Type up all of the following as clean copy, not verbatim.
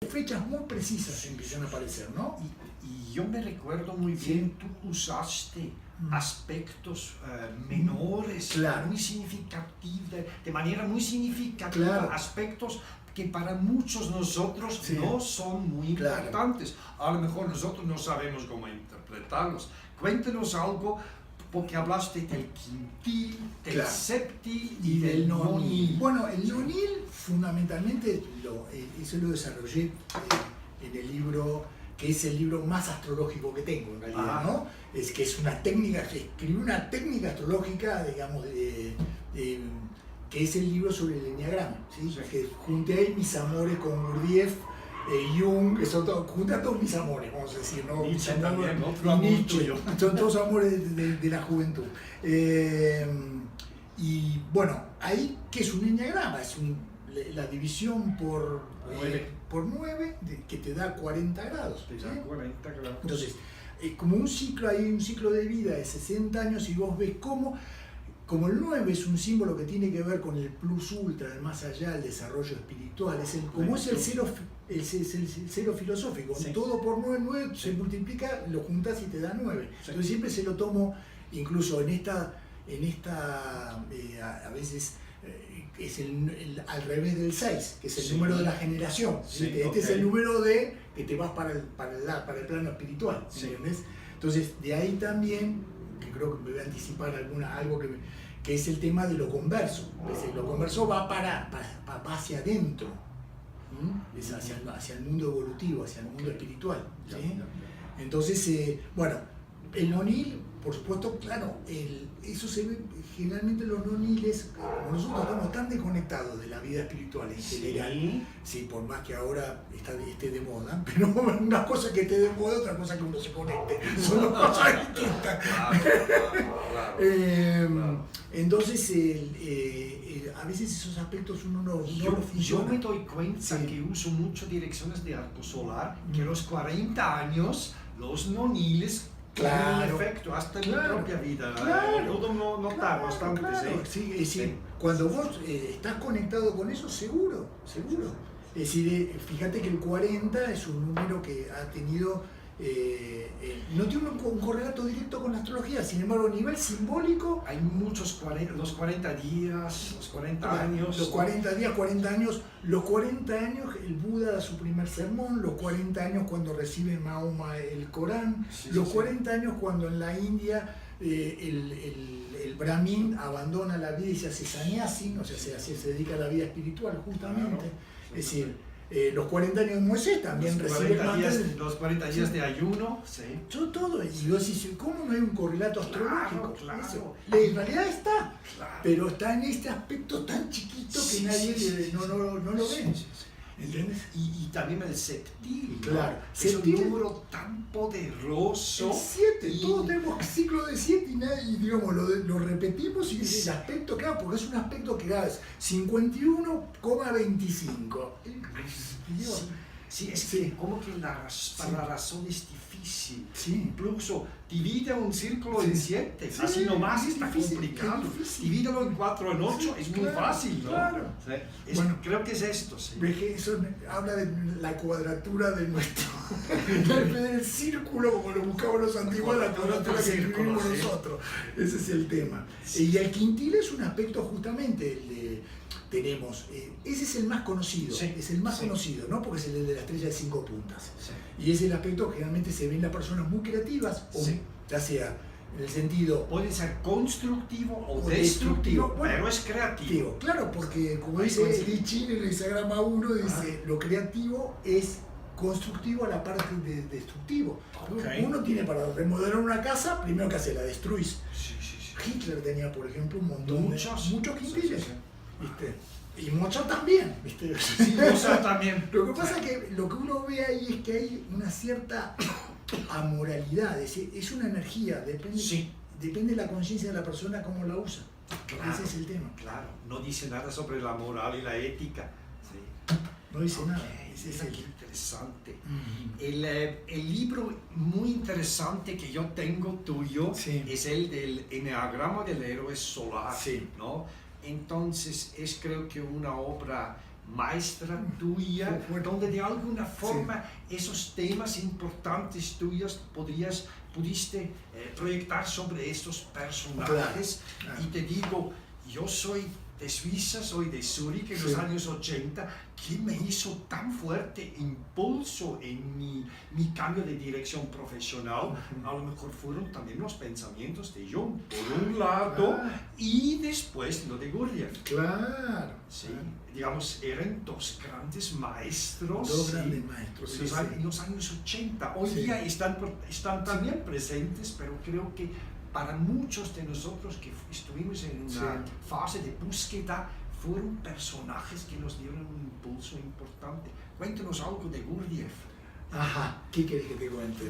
fechas muy precisas empiezan a aparecer, ¿no? Y yo me recuerdo muy bien, tú usaste aspectos menores, claro, muy significativos, de manera muy significativa, claro, aspectos que para muchos nosotros no son muy importantes. A lo mejor nosotros no sabemos cómo interpretarlos. Cuéntenos algo, porque hablaste del quintil, del septil y del nonil. Bueno, el nonil fundamentalmente, eso lo desarrollé en el libro, que es el libro más astrológico que tengo en realidad, ¿no? Es que es una técnica, escribí una técnica astrológica, digamos, que es el libro sobre el enneagrama, ¿sí? Que junté ahí mis amores con Gurdjieff, Jung, que son junté a todos mis amores, vamos a decir, ¿no? Nietzsche también, ¿no? Y Nietzsche, son todos amores de la juventud. Y bueno, ahí, ¿qué es un enneagrama? Es la división por 9, que te da 40 grados. Te da 40 grados. Entonces, como un ciclo, hay un ciclo de vida de 60 años y vos ves cómo, como el 9 es un símbolo que tiene que ver con el plus ultra, el más allá, el desarrollo espiritual, como es el cero filosófico, todo por 9 se multiplica, lo juntás y te da 9. Entonces siempre se lo tomo, incluso en esta a veces es al revés del 6, que es el número de la generación. Este es el número que te vas para el plano espiritual, ¿entiendes? Entonces, de ahí también, que creo que me voy a anticipar algo que es el tema de lo converso. Lo converso va hacia adentro, es hacia el mundo evolutivo, hacia el mundo espiritual, ¿sí? Entonces, bueno, el nonil, por supuesto, claro, eso se ve generalmente los noniles, como nosotros estamos tan desconectados de la vida espiritual en general, sí, por más que ahora esté de moda, pero una cosa que esté de moda, otra cosa que uno se conecte, son dos cosas distintas. Entonces, a veces esos aspectos uno no los funciona. Yo me doy cuenta que uso mucho direcciones de arco solar, que a los 40 años los noniles tienen un efecto hasta en mi propia vida. Puedo notar bastante. Sí. Cuando vos estás conectado con eso, seguro. Es decir, fíjate que el 40 es un número que ha tenido, no tiene un correlato directo con la astrología, sin embargo a nivel simbólico hay muchos los 40 días, los 40 años. Los 40 días, 40 años, los 40 años el Buda da su primer sermón, los 40 años cuando recibe Mahoma el Corán, los 40 años cuando en la India el Brahmin abandona la vida y se hace sannyasin, o sea, se dedica a la vida espiritual justamente. Es decir, los 40 años de Moisés también recibe los 40 días de ayuno. Todo. Y vos decís, ¿cómo no hay un correlato astrológico? Claro. En realidad está, pero está en este aspecto tan chiquito que nadie no lo ve. ¿Entiendes? Y también el septil, claro. Es un número tan poderoso. El 7, todos tenemos ciclo de 7 y digamos, lo repetimos y el aspecto que da, porque es un aspecto que da 51,25. Sí, es que como que para la razón es difícil. Incluso divide un círculo en 7, así nomás está complicado. Divídelo en 4, en 8, es muy fácil, ¿no? Claro. Bueno, creo que es esto. Eso habla de la cuadratura de nuestro del círculo, como lo buscaban los antiguos, la cuadratura que escribimos nosotros. Ese es el tema. Y el quintil es un aspecto justamente tenemos, ese es el más conocido, es el más conocido, ¿no? Porque es el de la estrella de 5 puntas. Y es el aspecto que generalmente se ve en las personas muy creativas, ya sea en el sentido... Puede ser constructivo o destructivo, pero es creativo. Claro, porque como dice Li Chin en el Hexagrama 1, dice, lo creativo es constructivo a la parte de destructivo. Uno tiene para remodelar una casa, primero que hace, la destruís. Hitler tenía, por ejemplo, un montón muchos quintiles. ¿Viste? Y Mozart también, ¿viste? Mozart también. Lo que pasa es que lo que uno ve ahí es que hay una cierta amoralidad, es una energía, depende de la conciencia de la persona cómo la usa. Ese es el tema. Claro, no dice nada sobre la moral y la ética. No dice nada. Ese es interesante. El libro muy interesante que yo tengo tuyo es el del Enneagrama del Héroe Solar, ¿no? Entonces es creo que una obra maestra tuya, donde de alguna forma esos temas importantes tuyos pudiste proyectar sobre estos personajes. Claro. Y te digo, yo soy de Suiza, soy de Zúrich en los años 80, ¿qué me hizo tan fuerte impulso en mi cambio de dirección profesional? A lo mejor fueron también los pensamientos de Jung, por un lado, y después lo de Gurdjieff. Claro. Sí, digamos, eran dos grandes maestros. Dos grandes maestros, en los años 80. Hoy día están también presentes, pero creo que para muchos de nosotros que estuvimos en una fase de búsqueda, fueron personajes que nos dieron un impulso importante. Cuéntanos algo de Gurdjieff. Ajá, ¿qué querés que te cuente?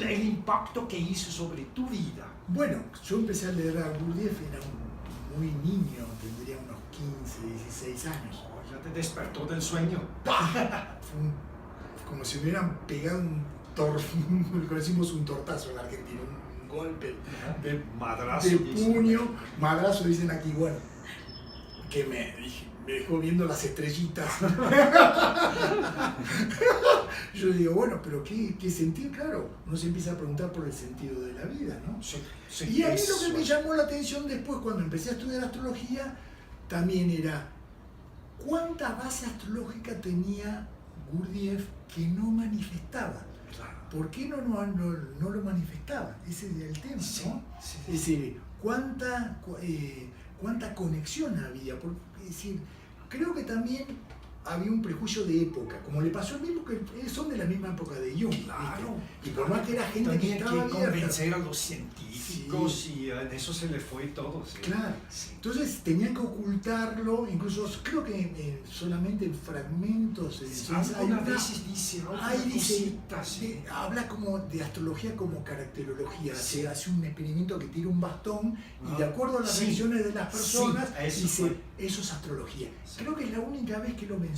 El impacto que hizo sobre tu vida. Bueno, yo empecé a leer a Gurdjieff, era muy niño, tendría unos 15, 16 años. Oh, ya te despertó del sueño. Fue como si me hubieran pegado decimos un tortazo en la Argentina, un golpe de madrazo, de puño, madrazo dicen aquí, bueno, que me dejó viendo las estrellitas. Yo digo, bueno, pero ¿qué sentido? Claro, uno se empieza a preguntar por el sentido de la vida, ¿no? Y a mí lo que me llamó la atención después, cuando empecé a estudiar astrología, también era cuánta base astrológica tenía Gurdjieff que no manifestaba. ¿Por qué no lo manifestaba? Ese es el tema, ¿no? Es decir, ¿cuánta conexión había? Es decir, creo que también había un prejuicio de época, como le pasó el mismo, que son de la misma época de Jung. Claro. Y por más que era gente también que estaba abierta, convencer a los científicos y en eso se le fue todo. Claro. Entonces tenían que ocultarlo, incluso creo que solamente en fragmentos. Habla como de astrología como caracterología. Se hace un experimento que tira un bastón y de acuerdo a las reacciones de las personas dice, eso es astrología. Creo que es la única vez que lo menciona.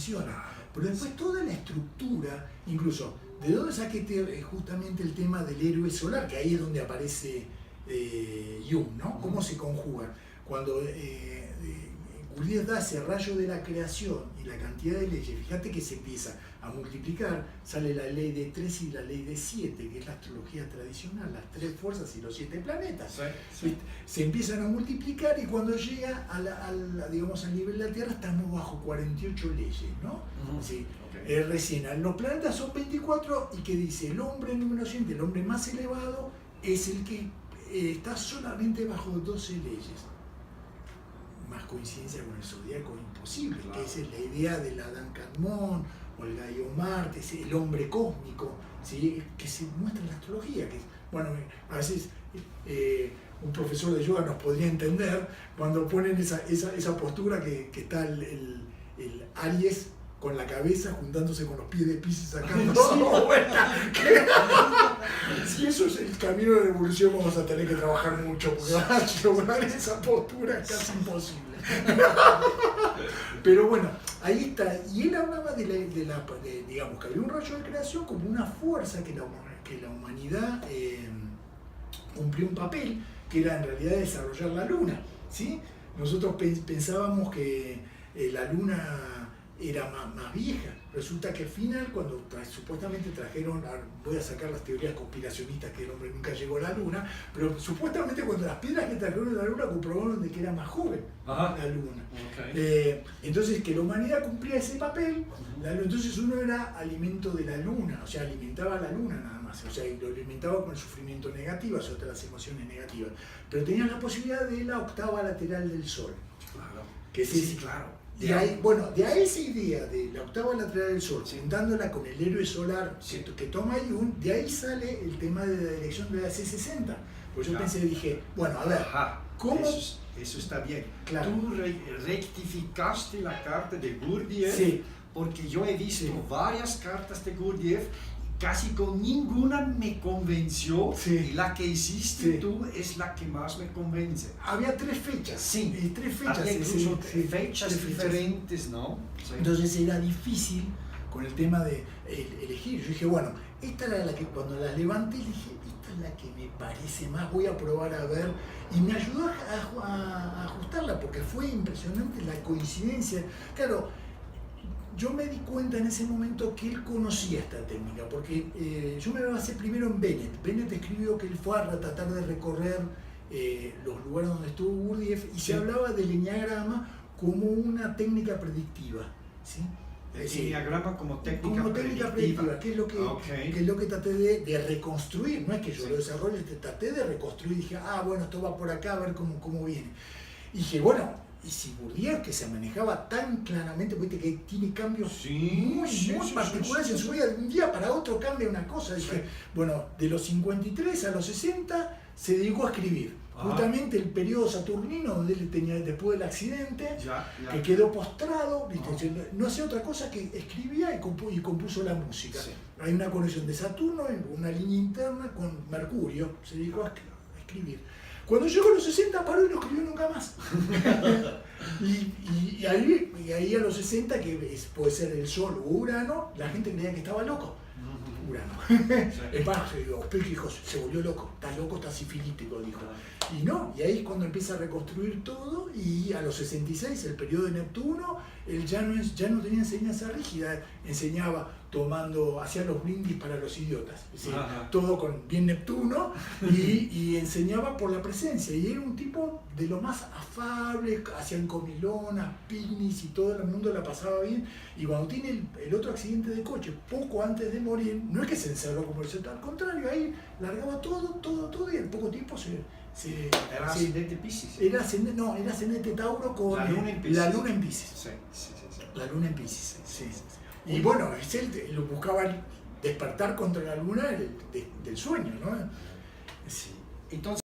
Pero después toda la estructura, incluso, ¿de dónde saqué justamente el tema del héroe solar? Que ahí es donde aparece Jung, ¿no? ¿Cómo se conjuga? Cuando Gurdjieff da ese rayo de la creación y la cantidad de leyes, fíjate que se empieza a multiplicar, sale la ley de 3 y la ley de 7, que es la astrología tradicional, las 3 fuerzas y los 7 planetas. Se empiezan a multiplicar y cuando llega digamos, al nivel de la Tierra estamos bajo 48 leyes, ¿no? Recién, los planetas son 24 y que dice el hombre número 100, el hombre más elevado, es el que está solamente bajo 12 leyes. Más coincidencia con el zodíaco imposible, claro. Que esa es la idea del Adán Kadmon o el Gaio Marte, el hombre cósmico, ¿sí? Que se muestra en la astrología. Que, bueno, a veces un profesor de yoga nos podría entender cuando ponen esa postura que está el Aries con la cabeza juntándose con los pies de Piscis sacando vuelta. Si eso es el camino de la evolución, vamos a tener que trabajar mucho porque lograr esa postura es casi imposible. Pero bueno, ahí está. Y él hablaba digamos, que había un rayo de creación como una fuerza que la humanidad cumplió un papel, que era en realidad desarrollar la luna, ¿sí? Nosotros pensábamos que la luna era más vieja. Resulta que al final, cuando supuestamente trajeron, voy a sacar las teorías conspiracionistas que el hombre nunca llegó a la luna, pero supuestamente cuando las piedras que trajeron a la luna comprobaron de que era más joven la luna. Entonces que la humanidad cumplía ese papel, entonces uno era alimento de la luna, o sea, alimentaba a la luna nada más, o sea, y lo alimentaba con el sufrimiento negativo, o sea, las emociones negativas, pero tenías la posibilidad de la octava lateral del sol. Claro. Que sí, claro. De ahí esa idea de la octava lateral del Sol, juntándola con el héroe solar que toma Jung, de ahí sale el tema de la dirección de la C60. Pues yo dije, bueno, a ver, ¿cómo? Eso está bien. Claro. Tú rectificaste la carta de Gurdjieff, porque yo he visto varias cartas de Gurdjieff, casi con ninguna me convenció, y la que hiciste tú es la que más me convence. Había 3 fechas. Había incluso fechas diferentes, ¿no? Entonces era difícil con el tema de elegir. Yo dije, bueno, esta era la que cuando la levanté dije, esta es la que me parece más, voy a probar a ver. Y me ayudó a ajustarla, porque fue impresionante la coincidencia. Claro, yo me di cuenta en ese momento que él conocía esta técnica, porque yo me basé primero en Bennett. Bennett escribió que él fue a tratar de recorrer los lugares donde estuvo Gurdjieff y se hablaba del enneagrama como una técnica predictiva, ¿sí? El enneagrama como técnica predictiva, que es lo que traté de reconstruir. No es que yo lo desarrolle, traté de reconstruir y dije, bueno, esto va por acá, a ver cómo viene. Y dije, bueno, y si Gurdjieff, que se manejaba tan claramente, viste que tiene cambios muy particulares en su vida, de un día para otro cambia una cosa. Dije, bueno, de los 53 a los 60 se dedicó a escribir. Justamente el periodo saturnino, donde él tenía, después del accidente, que quedó postrado, ¿viste? No hacía otra cosa que escribía y compuso la música. Sí. Hay una conexión de Saturno, una línea interna con Mercurio, se dedicó a escribir. Cuando llegó a los 60 paró y no escribió nunca más. y ahí a los 60, que puede ser el Sol o Urano, la gente creía que estaba loco. Urano. Es más, dijo, se volvió loco, está sifilítico, dijo. Y no, y ahí es cuando empieza a reconstruir todo, y a los 66, el periodo de Neptuno, él ya no tenía enseñanza rígida, enseñaba hacía los brindis para los idiotas, es decir, todo con bien Neptuno, y enseñaba por la presencia, y era un tipo de lo más afable, hacían comilonas, picnics y todo el mundo la pasaba bien, y cuando tiene el otro accidente de coche, poco antes de morir, no es que se encerró como el centro, al contrario, ahí largaba todo, y en poco tiempo era ascendente Piscis. Era ascendente Tauro con la luna en Piscis. Sí. La luna en Piscis, sí. Y bueno, él lo buscaba despertar contra la luna del sueño, ¿no? Sí. Entonces,